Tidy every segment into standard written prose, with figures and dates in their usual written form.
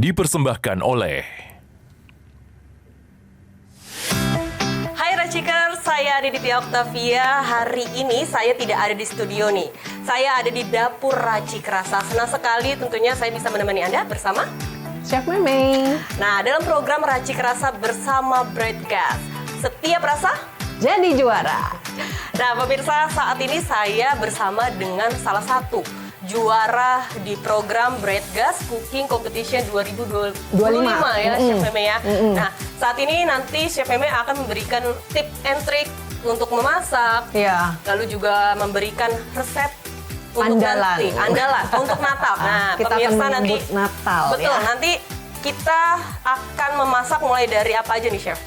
dipersembahkan oleh Hai Racikers, saya Aditya Octavia. Hari ini saya tidak ada di studio nih. Saya ada di dapur Racik Rasa. Senang sekali tentunya saya bisa menemani Anda bersama Chef Memeng. Nah, dalam program Racik Rasa bersama Breadgas. Setiap rasa Jadi juara. Nah, pemirsa, saat ini saya bersama dengan salah satu juara di program Breadgas Cooking Competition 2025 ya, Chef Meme ya. Nah, saat ini nanti Chef Meme akan memberikan tip and trick untuk memasak. Ya. Lalu juga memberikan resep untuk Andalan. andalan untuk Natal. Nah, Kita pemirsa akan nanti menyambut Natal, betul, ya. nanti kita akan memasak mulai dari apa aja nih, Chef?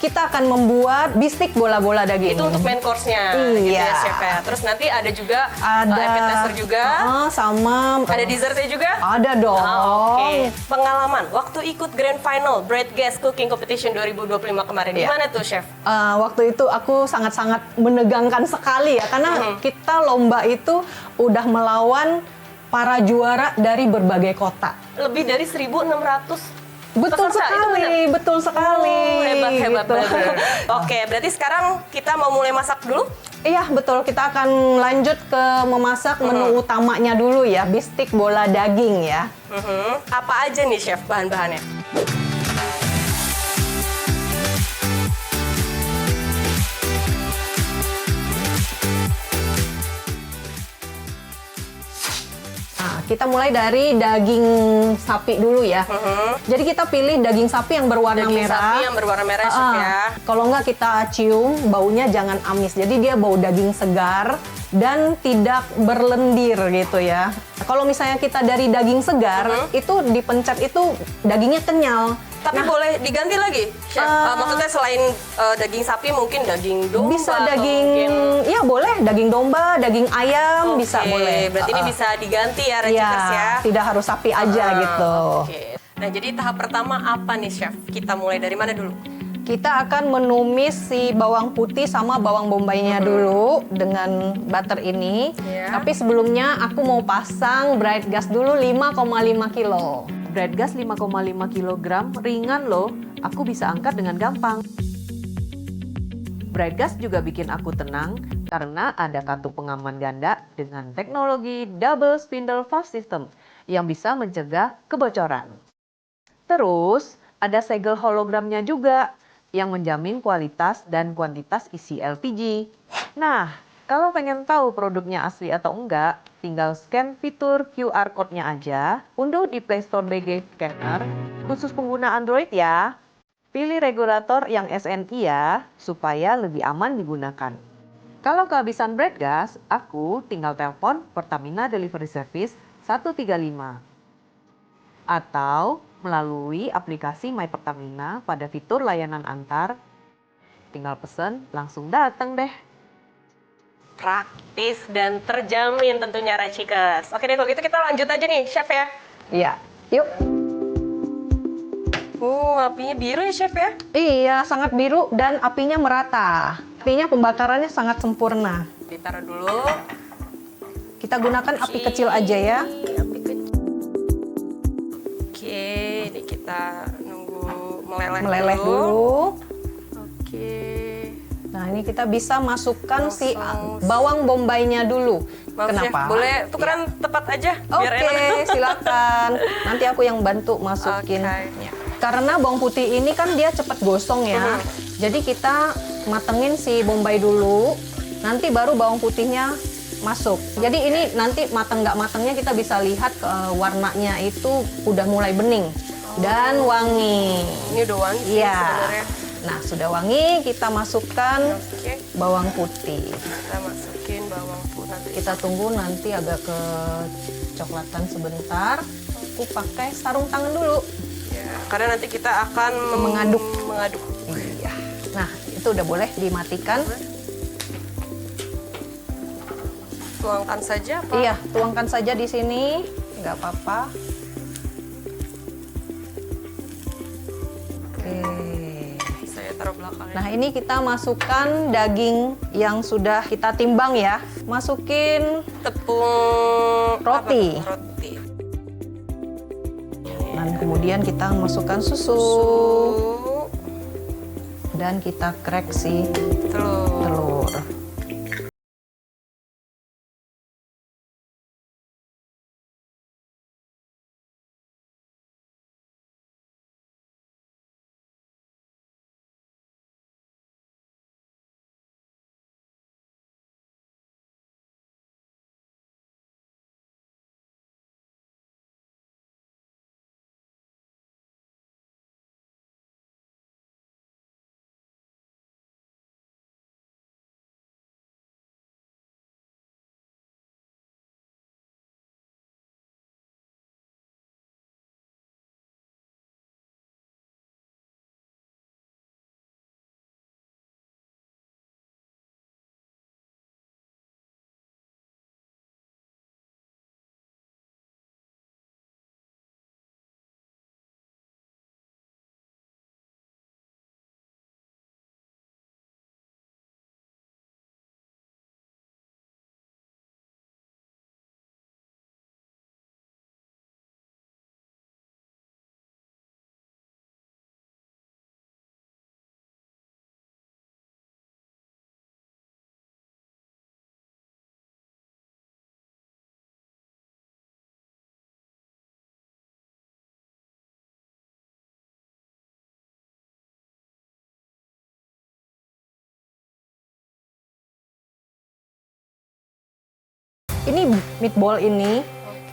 Kita akan membuat bistik bola-bola daging. Itu untuk main course-nya gitu ya, Iya. Chef ya. Terus nanti ada juga Ada appetizer juga. sama Ada dessertnya juga? Ada dong. Oke. Pengalaman waktu ikut Grand Final Breadgas Cooking Competition 2025 kemarin. Iya. Gimana tuh, Chef? Waktu itu aku sangat-sangat menegangkan sekali ya, karena kita lomba itu udah melawan para juara dari berbagai kota. Lebih dari 1.600 Betul peserta, itu benar? sekali, betul sekali. Hebat, gitu. bener. Oke, berarti sekarang kita mau mulai masak dulu? Iya betul, kita akan lanjut ke memasak menu utamanya dulu ya, bistik bola daging ya. Apa aja nih, Chef, bahan-bahannya? Nah, kita mulai dari daging sapi dulu ya. Jadi kita pilih daging sapi yang berwarna Daging merah. sapi yang berwarna merah, Chef ya. Kalau nggak kita cium, baunya jangan amis. Jadi dia bau daging segar dan tidak berlendir gitu ya. Kalau misalnya kita dari daging segar, itu dipencet itu dagingnya kenyal. Tapi boleh diganti lagi, Chef? Maksudnya selain daging sapi mungkin daging domba Bisa atau daging, mungkin... ya boleh daging domba, daging ayam, bisa Oke, boleh. berarti ini bisa diganti ya, Racikers ya? Tidak harus sapi aja gitu. Oke. Nah, jadi tahap pertama apa nih, Chef? Kita mulai dari mana dulu? Kita akan menumis si bawang putih sama bawang bombaynya dulu dengan butter ini. Iya. Tapi sebelumnya aku mau pasang Breadgas dulu 5,5 kilo. Breadgas 5,5 kg ringan loh. Aku bisa angkat dengan gampang. Breadgas juga bikin aku tenang karena ada kartu pengaman ganda dengan teknologi Double Spindle Fast System yang bisa mencegah kebocoran. Terus ada segel hologramnya juga yang menjamin kualitas dan kuantitas isi LPG. Nah, kalau pengen tahu produknya asli atau enggak, tinggal scan fitur QR code-nya aja, unduh di Play Store BG Scanner, khusus pengguna Android ya. Pilih regulator yang SNI ya, supaya lebih aman digunakan. Kalau kehabisan Breadgas, aku tinggal telepon Pertamina Delivery Service 135. Atau melalui aplikasi My Pertamina pada fitur layanan antar, tinggal pesen langsung datang deh. Praktis dan terjamin tentunya, Racikers. Oke deh, kalau gitu kita lanjut aja nih, Chef ya. Iya, yuk. Apinya biru ya, Chef ya? Iya, sangat biru dan apinya merata. Apinya pembakarannya sangat sempurna. Ditaruh dulu. Kita gunakan api kecil aja ya. Api kecil. Oke, ini kita nunggu Meleleh dulu. Oke. Nah, ini kita bisa masukkan si Langsung. bawang bombaynya dulu. Maaf, Chef, Kenapa? boleh tukeran tepat aja biar Oke, enak. silakan. Nanti aku yang bantu masukin. Oke. Karena bawang putih ini kan dia cepat gosong ya. Jadi kita matengin si bombay dulu. Nanti baru bawang putihnya masuk. Jadi ini nanti mateng nggak matengnya kita bisa lihat warnanya itu udah mulai bening dan wangi. Ini udah wangi sih Iya. sebenarnya. Nah, sudah wangi, kita masukkan Oke, bawang putih. kita masukin bawang putih. Kita tunggu nanti agak kecoklatan sebentar. Aku pakai sarung tangan dulu. Ya, karena nanti kita akan Mengaduk. mengaduk. Iya. Nah, itu udah boleh dimatikan. Tuangkan saja apa? Iya, tuangkan saja di sini, nggak apa-apa. Oke. Saya taruh belakangnya. Nah, ini kita masukkan daging yang sudah kita timbang ya. Masukin Tepung Roti. apa tuh? Roti. Dan kemudian kita masukkan susu. Dan kita crack si telur. Ini meatball ini,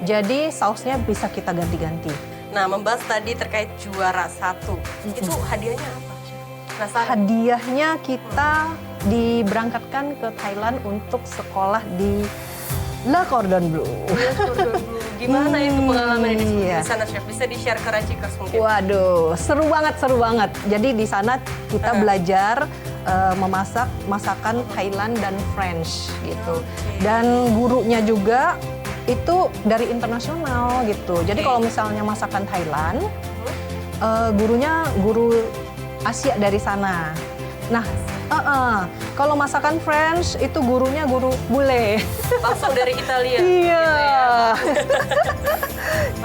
jadi sausnya bisa kita ganti-ganti. Nah, membahas tadi terkait juara 1. Itu hadiahnya apa? Penasaran? Hadiahnya kita diberangkatkan ke Thailand untuk sekolah di Le Cordon Bleu. Gimana itu pengalaman di Iya. sana, Chef? Bisa di-share ke Racikers mungkin? Waduh, seru banget. Jadi di sana kita belajar memasak masakan Thailand dan French gitu. Dan gurunya juga itu dari internasional gitu. Jadi kalau misalnya masakan Thailand, gurunya guru Asia dari sana. Nah, kalau masakan French itu gurunya guru bule. Langsung dari Italia. Iya.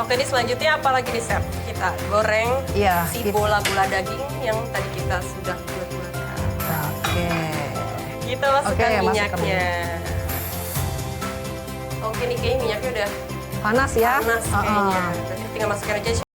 Oke, ini selanjutnya apa lagi nih, Chef? Kita goreng Iya, si kita- bola-bola daging yang tadi kita sudah bulat-bulatkan. Oke. Kita masukkan Oke, masukkan minyaknya. Oke, nih kayaknya minyaknya udah Panas ya? panas kayaknya. Berarti tinggal masukkan aja. Chef.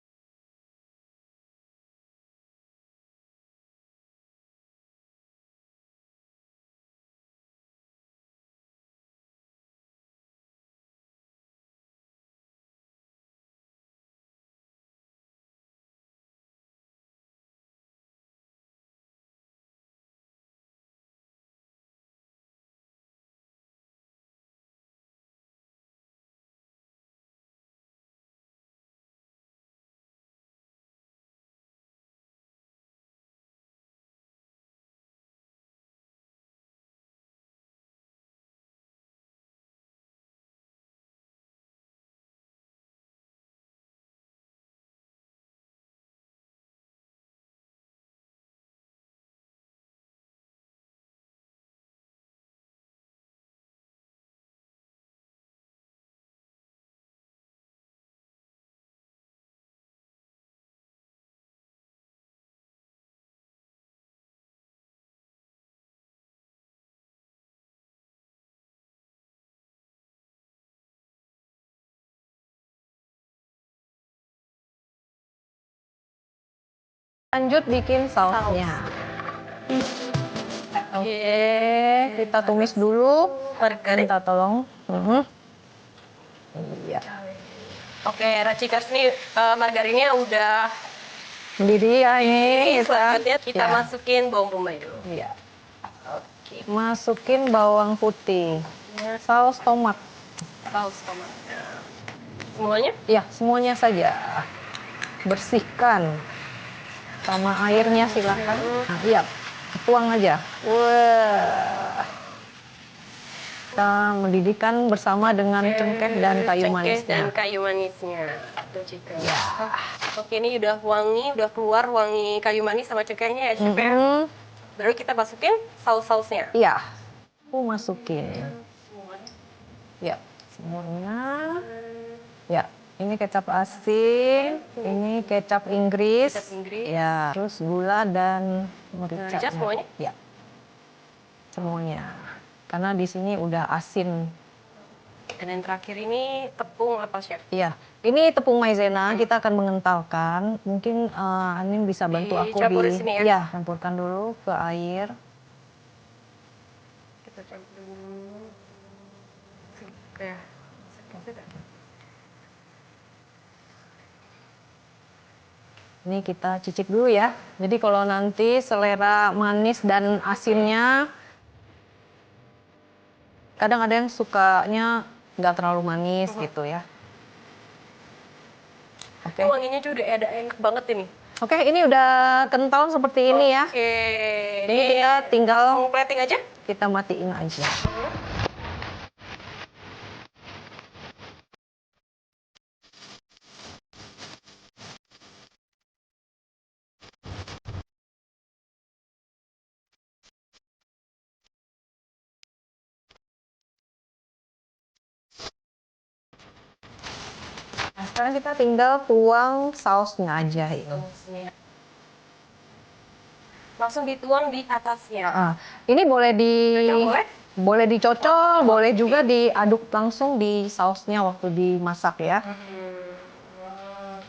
Lanjut bikin sausnya. Oke, kita tumis dulu. Margarin. Minta tolong. Iya. Oke, Racikers nih margarinnya udah Sendiri ya ini. selanjutnya kita Ya. masukin bawang bombay dulu. Iya. Masukin bawang putih. Saus tomat. Saus tomat. Semuanya? Ya, semuanya saja. Bersihkan. Sama airnya silakan. Nah, iya, tuang aja. Wah. Kita mendidihkan bersama dengan cengkeh dan kayu Cengkeh manisnya. dan kayu manisnya. Racikers. Ya. Oke, ini udah wangi, udah keluar wangi kayu manis sama cengkehnya ya, Chef ya. Baru kita masukin saus-sausnya. Iya. Aku masukin. Ya, semuanya. Ya. Ini kecap asin, ini kecap Inggris. Kecap Inggris. Ya, terus gula dan merica. Merica semuanya? Ya. Semuanya. Karena di sini udah asin. Dan yang terakhir ini tepung apa, Chef? Iya. Ini tepung maizena, kita akan mengentalkan. Mungkin Anin bisa bantu aku Dicampur di sini ya? Iya, campurkan dulu ke air. Kita campur dulu. Ya. Ini kita cicip dulu ya. Jadi kalau nanti selera manis dan asinnya, kadang ada yang sukanya nggak terlalu manis gitu ya. Oke. Wanginya juga udah ada enak banget ini. Oke, ini udah kental seperti ini ya. Oke. Ini kita tinggal plating aja. kita matiin aja. Nah, sekarang kita tinggal tuang sausnya aja itu. Langsung dituang di atasnya. Ini boleh Boleh? boleh dicocol, boleh juga diaduk langsung di sausnya waktu dimasak ya.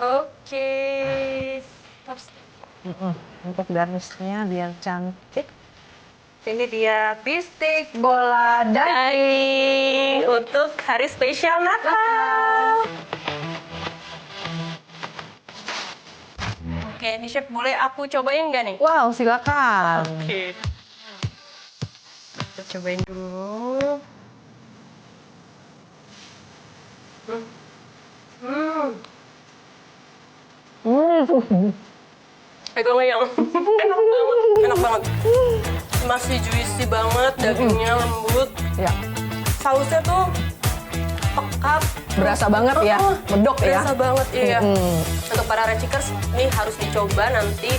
Oke. Untuk garnisnya biar cantik. Ini dia bistik Bola daging untuk hari spesial Natal. Oke, ini Chef boleh aku cobain nggak nih? Wow, silakan. Oke. Kita cobain dulu. Pegangnya yang enak banget, enak banget. Masih juicy banget, dagingnya lembut. Ya, Sausnya tuh pekat. berasa banget ya, medok ya. Berasa banget, iya. Untuk para Racikers, ini harus dicoba nanti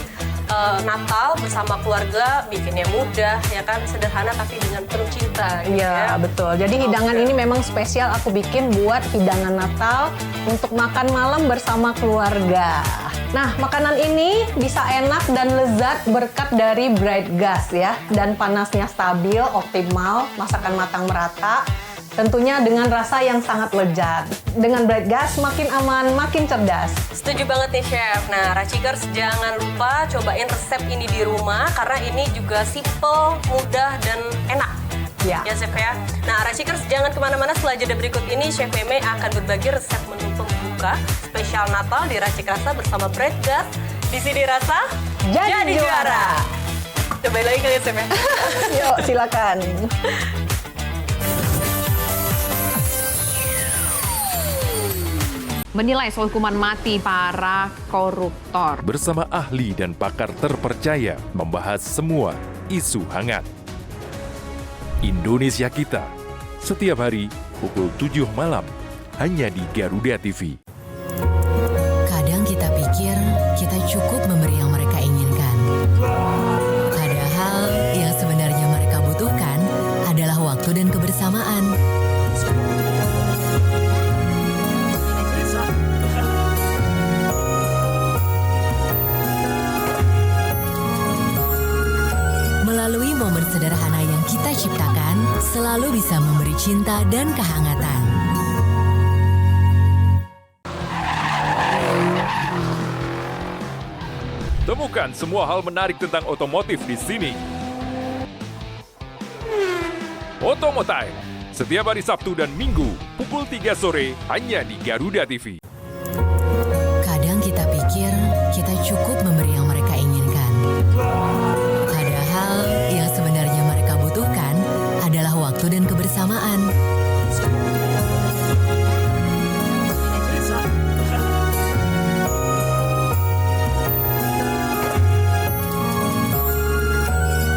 Natal bersama keluarga, bikinnya mudah, ya kan, sederhana tapi dengan penuh cinta. Gitu Iya, ya. betul. Jadi hidangan ini memang spesial aku bikin buat hidangan Natal untuk makan malam bersama keluarga. Nah, makanan ini bisa enak dan lezat berkat dari Bright Gas ya. Dan panasnya stabil, optimal, masakan matang merata. Tentunya dengan rasa yang sangat lezat. Dengan Bright Gas makin aman, makin cerdas. Setuju banget nih Chef. Nah, Racikers jangan lupa cobain resep ini di rumah karena ini juga simple, mudah, dan enak. Ya. Ya Chef ya. Nah, Racikers jangan kemana-mana, setelah jeda berikut ini Chef Meme akan berbagi resep menu pembuka spesial Natal di Racik Rasa bersama Bright Gas. Di sini rasa Jadi juara. Cobain lagi kali ya Chef ya. Yuk, silakan. Menilai soal hukuman mati para koruptor. Bersama ahli dan pakar terpercaya membahas semua isu hangat. Indonesia Kita, setiap hari pukul 7 malam, hanya di Garuda TV. Kadang kita pikir kita cukup memberi yang mereka inginkan. Padahal yang sebenarnya mereka butuhkan adalah waktu dan kebersamaan. Melalui momen sederhana yang kita ciptakan, selalu bisa memberi cinta dan kehangatan. Temukan semua hal menarik tentang otomotif di sini. Otomotive, setiap hari Sabtu dan Minggu, pukul 3 sore, hanya di Garuda TV. Kadang kita pikir kita cukup memberi yang mereka inginkan. Padahal yang sebenarnya mereka butuhkan adalah waktu dan kebersamaan.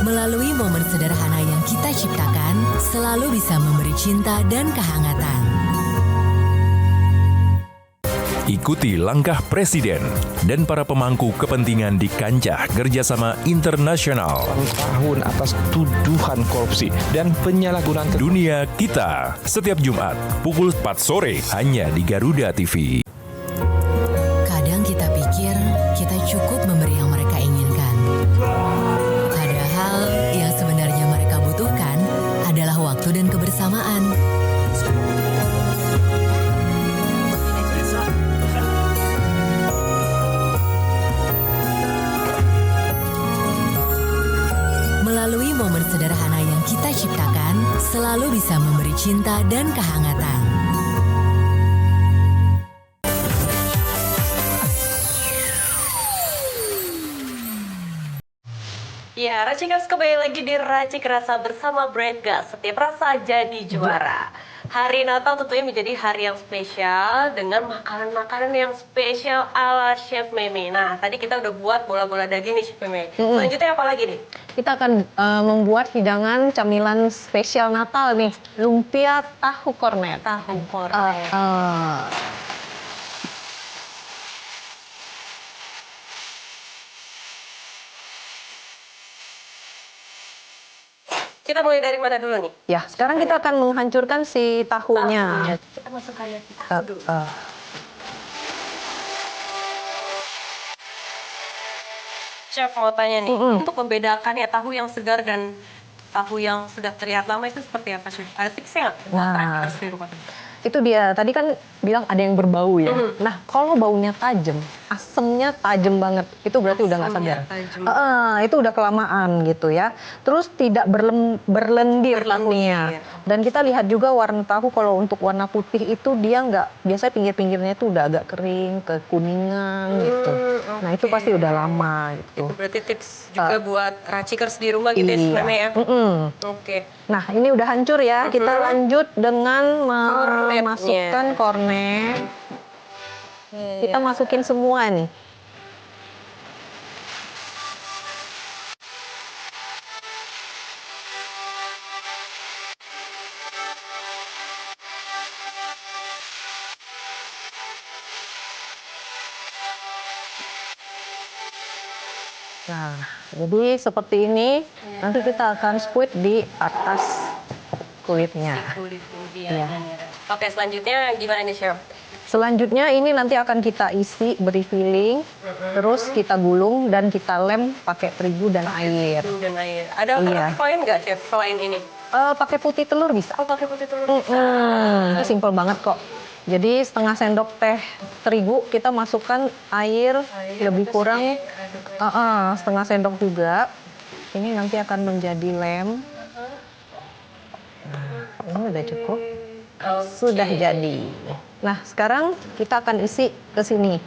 Melalui momen sederhana yang kita ciptakan, selalu bisa memberi cinta dan kehangatan. Ikuti langkah Presiden dan para pemangku kepentingan di kancah kerjasama internasional. Tahun atas tuduhan korupsi dan penyalahgunaan Dunia Kita, setiap Jumat, pukul 4 sore, hanya di Garuda TV. kebersamaan. Melalui momen sederhana yang kita ciptakan, selalu bisa memberi cinta dan kehangatan. Ya, Racikers kembali lagi di Racik Rasa bersama Breadgas. Setiap rasa jadi juara. Hari Natal tentunya menjadi hari yang spesial dengan makanan-makanan yang spesial ala Chef Meme. Nah, tadi kita udah buat bola-bola daging nih Chef Meme. Selanjutnya apa lagi nih? Kita akan membuat hidangan camilan spesial Natal nih, lumpia tahu kornet. Tahu kornet. Kita mulai dari mana dulu nih? Ya, sekarang kita akan menghancurkan si tahunya. Kita masukkan ke Uh, tahu dulu. Chef mau tanya nih, untuk membedakan ya tahu yang segar dan tahu yang sudah terlihat lama itu seperti apa Chef? Ada tipsnya nggak? Nah. Harus di rumah. Itu dia, tadi kan bilang ada yang berbau ya. Nah, kalau baunya tajam, asemnya tajam banget, itu berarti udah nggak Asamnya segar. tajam. Itu udah kelamaan gitu ya. Terus tidak berlendir tahunya. Dan kita lihat juga warna tahu, kalau untuk warna putih itu dia nggak, biasanya pinggir-pinggirnya itu udah agak kering, kekuningan gitu. Nah, itu pasti udah lama gitu. Itu berarti tips juga buat Racikers di rumah gitu ya Iya. sebenarnya ya? Oke. Nah, ini udah hancur ya. Kita lanjut dengan memasukkan kornet. Kita masukin semua nih. Nah, jadi seperti ini. Nanti kita akan squeeze di atas kulitnya. Kulit Iya. Oke, selanjutnya gimana nih Chef? Selanjutnya ini nanti akan kita isi, beri filling, terus kita gulung dan kita lem pakai terigu dan air. Dan air. Ada Iya. alternatif lain nggak Chef selain ini? Pakai putih telur bisa. Oh, pakai putih telur. Itu simple banget kok. Jadi setengah sendok teh terigu kita masukkan air lebih kurang setengah sendok juga. Ini nanti akan menjadi lem. Nah, ini udah cukup. Sudah jadi. Nah, sekarang kita akan isi ke sini.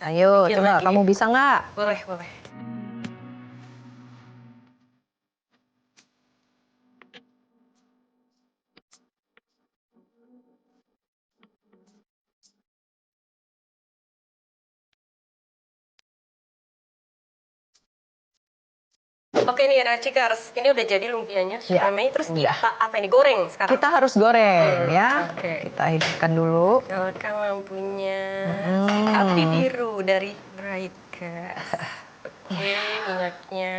Ayo, Dikit coba lagi. kamu bisa nggak? Boleh, boleh. Oke nih Racikers, ini udah jadi lumpianya, Ya. Meme. Terus Iya. kita apa ini? Goreng sekarang? Kita harus goreng ya. Oke. Kita hidupkan dulu. Nyalakan lampunya. Api biru dari Breadgas. Oke, minyaknya.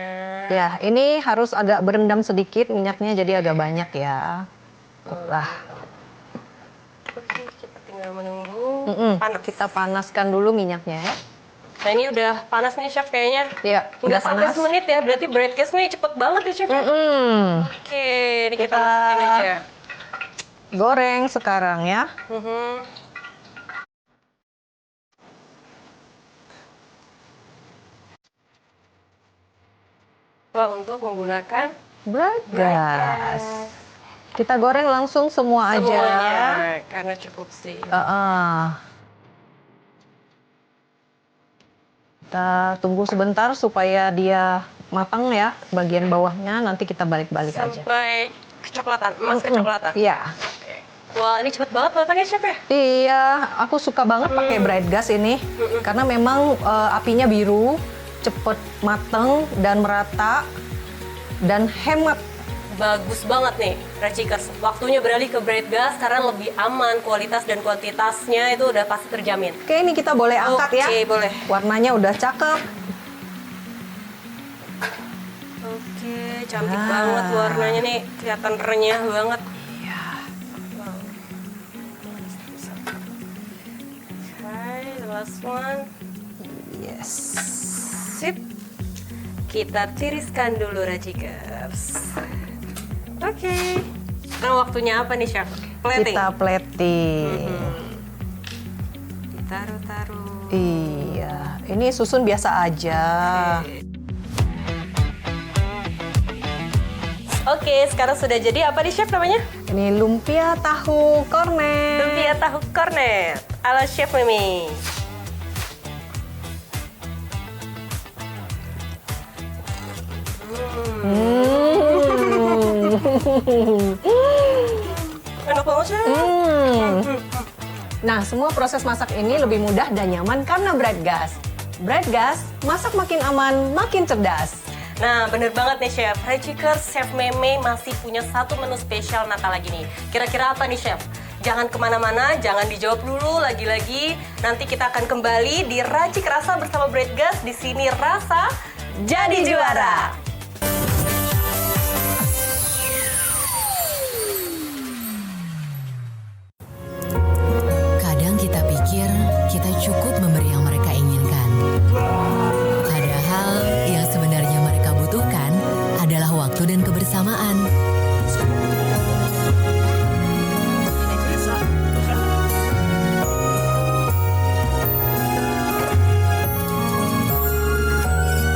Ya, ini harus agak berendam sedikit minyaknya, jadi agak banyak ya. Lah, Oke, kita tinggal menunggu. Panas. kita panaskan dulu minyaknya ya. Nah ini udah panas nih Chef kayaknya. Ya, udah Nggak sampai panas. semenit ya, berarti Breadgas nih cepet banget ya Chef. Oke, ini kita Kita- masukin aja. Goreng sekarang ya. Wah, untuk menggunakan Breadgas. Kita goreng langsung semua aja. semuanya, karena cukup sih. Kita tunggu sebentar supaya dia matang ya, bagian bawahnya nanti kita balik-balik aja. Sampai kecoklatan, emas kecoklatan. Iya. Wah, ini cepet banget matangnya Chef ya? Iya, aku suka banget pakai Breadgas ini karena memang apinya biru, cepet mateng dan merata dan hemat. Bagus banget nih, Racikers. Waktunya beralih ke Breadgas karena lebih aman, kualitas dan kuantitasnya itu udah pasti terjamin. Oke, ini kita boleh angkat ya. Oke, boleh. Warnanya udah cakep. Oke, cantik banget warnanya nih, kelihatan renyah banget. last one. Yes. Sip. Kita tiriskan dulu racikers. Oke. Nah, waktunya apa nih, Chef? Plating. Kita plating. Ditaruh-taruh. Iya, ini susun biasa aja. Oke, sekarang sudah jadi apa nih, Chef, namanya? Ini lumpia tahu kornet. Lumpia tahu kornet ala Chef Mimi. Enak banget, Chef. Nah, semua proses masak ini lebih mudah dan nyaman karena bread gas. Bread gas, masak makin aman, makin cerdas. Nah, bener banget nih, Chef. Racikers Chef Meme masih punya satu menu spesial Natal lagi nih. Kira-kira apa nih, Chef? Jangan kemana-mana, jangan dijawab dulu lagi-lagi. Nanti kita akan kembali di Racik Rasa bersama Bread Gas. Di sini rasa jadi juara. Kadang kita pikir kita cukup memberi yang mereka inginkan. Padahal yang sebenarnya mereka butuhkan adalah waktu dan kebersamaan.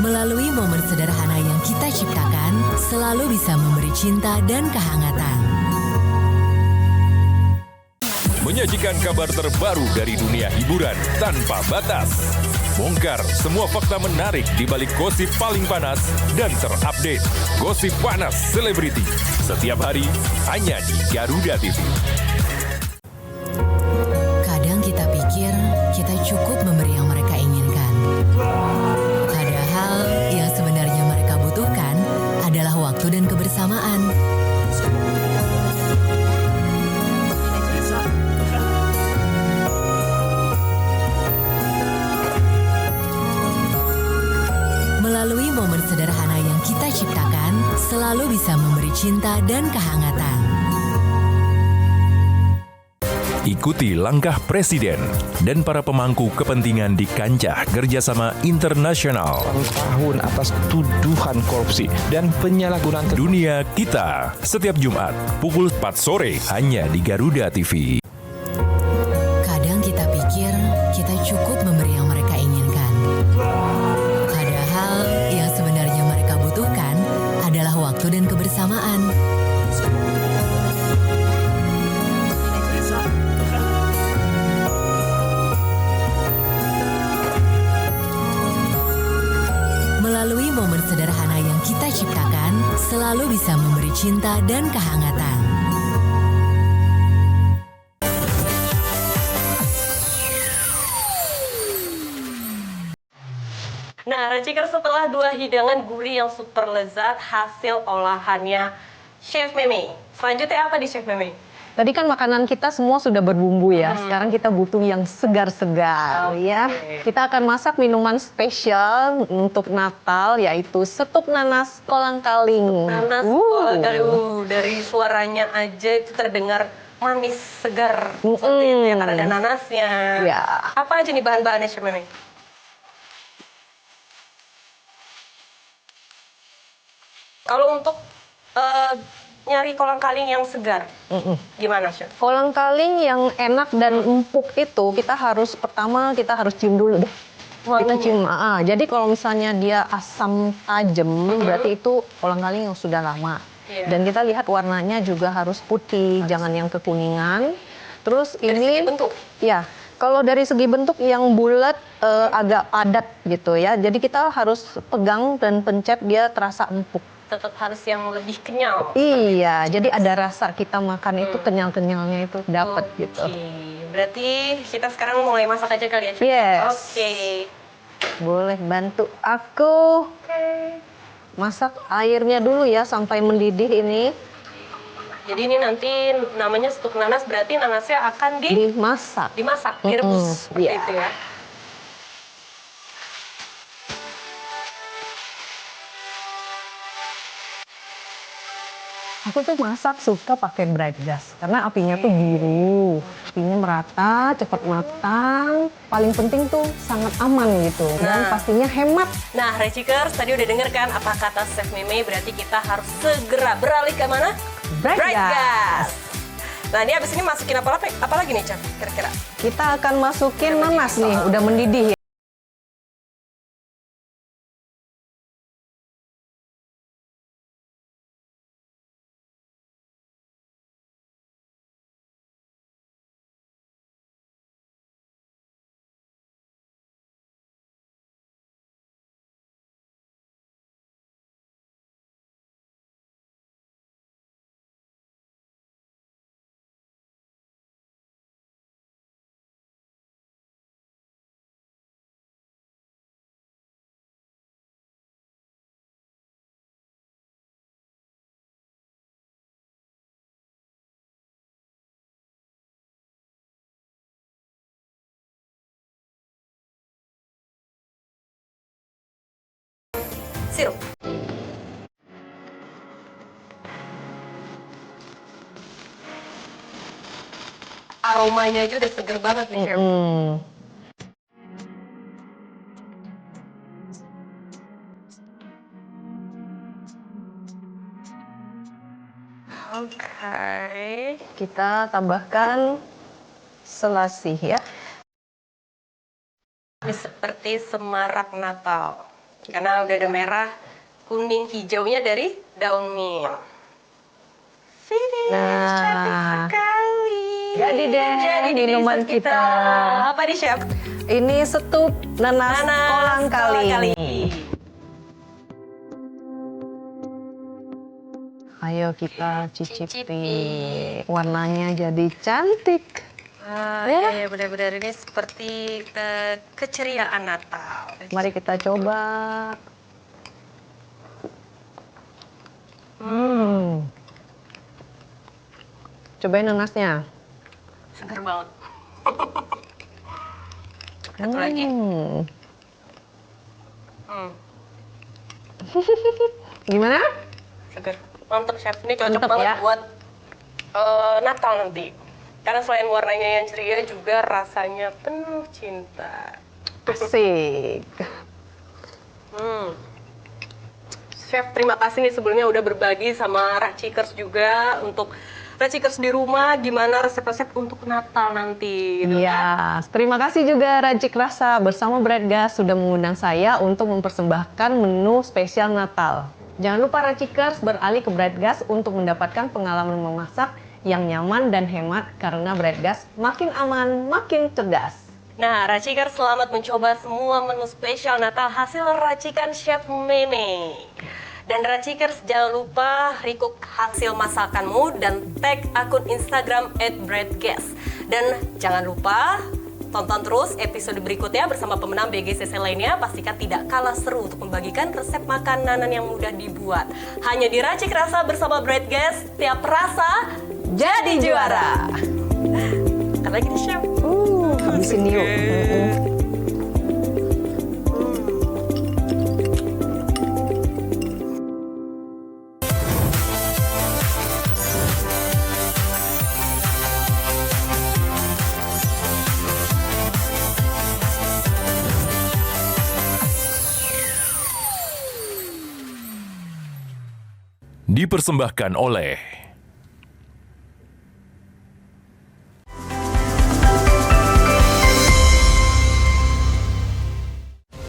Melalui momen sederhana yang kita ciptakan, selalu bisa memberi cinta dan kehangatan. Menyajikan kabar terbaru dari dunia hiburan tanpa batas. Bongkar semua fakta menarik di balik gosip paling panas dan terupdate. Gosip panas selebriti. Setiap hari hanya di Garuda TV. Kadang kita pikir kita cukup memberi yang mereka inginkan. Padahal yang sebenarnya mereka butuhkan adalah waktu dan kebersamaan. Melalui momen sederhana yang kita ciptakan, selalu bisa memberi cinta dan kehangatan. Ikuti langkah Presiden dan para pemangku kepentingan di kancah kerjasama internasional. Tahun atas tuduhan korupsi dan penyalahgunaan Dunia Kita, setiap Jumat pukul 4 sore hanya di Garuda TV. Kadang kita pikir kita cukup memberi yang mereka inginkan. Padahal yang sebenarnya mereka butuhkan adalah waktu dan kebersamaan. Melalui momen sederhana yang kita ciptakan, selalu bisa memberi cinta dan kehangatan. Nah, Racikers, setelah 2 hidangan gurih yang super lezat hasil olahannya Chef Meme. Selanjutnya apa di Chef Meme? Tadi kan makanan kita semua sudah berbumbu ya. Sekarang kita butuh yang segar-segar ya. Kita akan masak minuman spesial untuk Natal yaitu setup nanas kolang-kaling. Nanas kolang-kaling. Dari suaranya aja itu terdengar manis, segar. Seperti itu ya, karena ada nanasnya. Ya. Apa aja nih bahan-bahannya, Chef Meme? Kalau untuk nyari kolang-kaling yang segar, gimana, Chef? Kolang-kaling yang enak dan empuk itu kita harus cium dulu deh. Kita cium. Jadi kalau misalnya dia asam tajam, berarti itu kolang-kaling yang sudah lama. Iya. Dan kita lihat warnanya juga harus putih, jangan yang kekuningan. Terus Dari ini segi bentuk? Ya, kalau dari segi bentuk yang bulat agak padat gitu ya. Jadi kita harus pegang dan pencet dia terasa empuk. Tetap harus yang lebih kenyal. Iya, jadi ada rasa kita makan itu kenyal-kenyalnya itu dapat gitu. Oke, berarti kita sekarang mulai masak aja kali ya, Chef? Yes. Oke. Boleh bantu aku masak airnya dulu ya sampai mendidih ini. Jadi ini nanti namanya setup nanas, berarti nanasnya akan Dimasak. dimasak, direbus seperti Iya. itu ya. Aku tuh masak suka pakai bright gas karena apinya tuh biru, apinya merata, cepat matang. Paling penting tuh sangat aman gitu dan pastinya hemat. Nah, Racikers, tadi udah denger kan apa kata Chef Meme, berarti kita harus segera beralih ke mana? Bright gas. gas. Nah, ini abis ini masukin apa lagi nih, Chef? Kira-kira? Kita akan masukin nanas nih, udah mendidih ya. Sirup. Aromanya aja udah seger banget nih, Chef. Oke. Kita tambahkan selasih ya. Ini seperti semarak Natal. Karena udah ada merah, kuning, hijaunya dari daun mint. Finish, cantik sekali. Jadi deh minuman dessert kita. Apa nih, Chef? Ini setup nanas kolang kali. Ayo kita cicipi. Warnanya jadi cantik. Ya, benar-benar ini seperti keceriaan Natal. Mari kita coba. Cobain nanasnya. Segar banget. Satu lagi. Gimana? Segar. Mantap, Chef. Ini cocok Mantap, banget ya? buat Natal nanti. Karena selain warnanya yang ceria, juga rasanya penuh cinta. Asik. Chef, terima kasih nih sebelumnya udah berbagi sama Racikers juga untuk Racikers di rumah gimana resep-resep untuk Natal nanti. Gitu. Iya, terima kasih juga Racik Rasa bersama Bright Gas sudah mengundang saya untuk mempersembahkan menu spesial Natal. Jangan lupa Racikers beralih ke Bright Gas untuk mendapatkan pengalaman memasak yang nyaman dan hemat karena Bright Gas makin aman, makin cerdas. Nah, Racikers selamat mencoba semua menu spesial Natal hasil racikan Chef Meme. Dan Racikers jangan lupa recook hasil masakanmu dan tag akun Instagram @breadgas. Dan jangan lupa tonton terus episode berikutnya bersama pemenang BGCC lainnya. Pastikan tidak kalah seru untuk membagikan resep makanan yang mudah dibuat. Hanya di Racik Rasa bersama Breadgas, tiap rasa jadi juara. Makan lagi nih, Chef. Habisin yuk. Dipersembahkan oleh